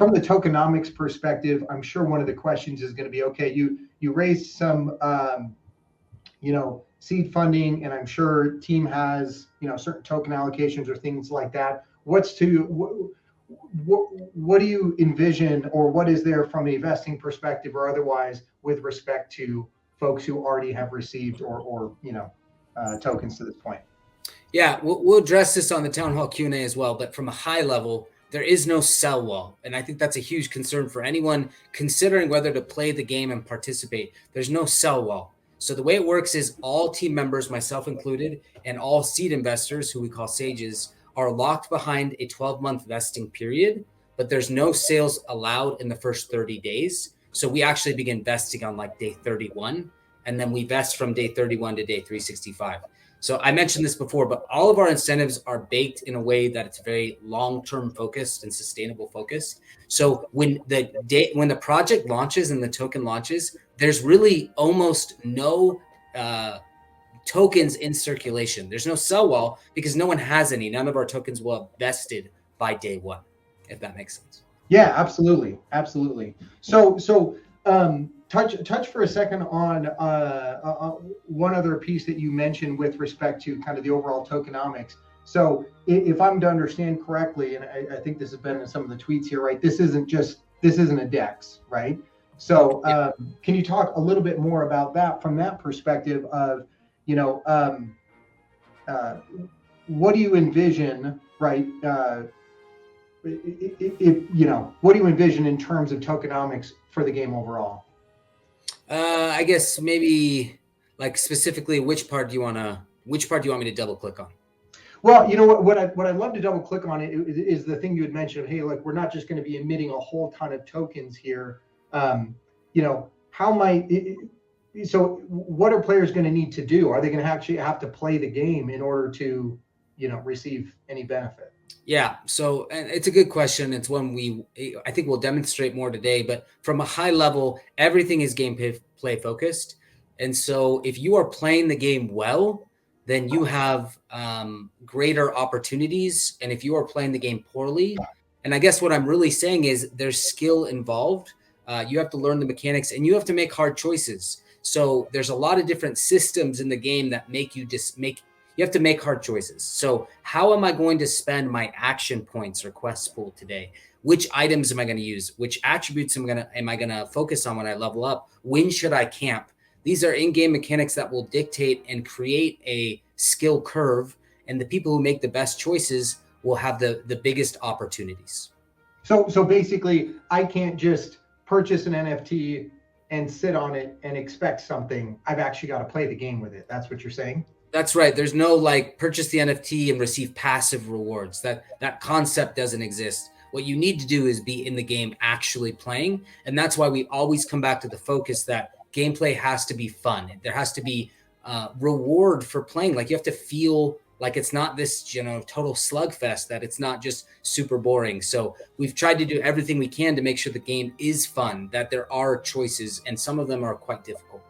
from the tokenomics perspective, I'm sure one of the questions is going to be, okay, you raised some, seed funding, and I'm sure team has, certain token allocations or things like that. What do you envision, or what is there from a vesting perspective or otherwise with respect to folks who already have received or tokens to this point? Yeah, we'll address this on the town hall Q&A as well, but from a high level, there is no sell wall. And I think that's a huge concern for anyone considering whether to play the game and participate. There's no sell wall. So the way it works is all team members, myself included, and all seed investors, who we call sages, are locked behind a 12-month vesting period, but there's no sales allowed in the first 30 days. So we actually begin vesting on like day 31, and then we vest from day 31 to day 365. So I mentioned this before, but all of our incentives are baked in a way that it's very long-term focused and sustainable focused. So when the project launches and the token launches, there's really almost no tokens in circulation. There's no sell wall because no one has any. None of our tokens will have vested by day one, if that makes sense. Yeah, absolutely. So touch for a second on one other piece that you mentioned with respect to kind of the overall tokenomics. So if I'm to understand correctly, and I think this has been in some of the tweets here, right? This isn't a DEX, right? So can you talk a little bit more about that from that perspective of, what do you envision, right? What do you envision in terms of tokenomics for the game overall? I guess maybe like specifically, which part do you want me to double click on? Well, what I'd love to double click on is the thing you had mentioned. Hey, like, we're not just going to be emitting a whole ton of tokens here. So what are players going to need to do? Are they going to actually have to play the game in order to, receive any benefit? Yeah, so and it's a good question. It's one I think we'll demonstrate more today, but from a high level, everything is gameplay focused. And so if you are playing the game well, then you have greater opportunities. And if you are playing the game poorly, and I guess what I'm really saying is there's skill involved. You have to learn the mechanics and you have to make hard choices. So there's a lot of different systems in the game that make you you have to make hard choices. So how am I going to spend my action points or quest pool today? Which items am I going to use? Which attributes am I going to focus on when I level up? When should I camp? These are in-game mechanics that will dictate and create a skill curve. And the people who make the best choices will have the biggest opportunities. So basically, I can't just purchase an NFT and sit on it and expect something. I've actually got to play the game with it. That's what you're saying? That's right. There's no like purchase the NFT and receive passive rewards. That concept doesn't exist. What you need to do is be in the game actually playing. And that's why we always come back to the focus that gameplay has to be fun. There has to be reward for playing. Like you have to feel like it's not this, total slugfest, that it's not just super boring. So we've tried to do everything we can to make sure the game is fun, that there are choices, and some of them are quite difficult.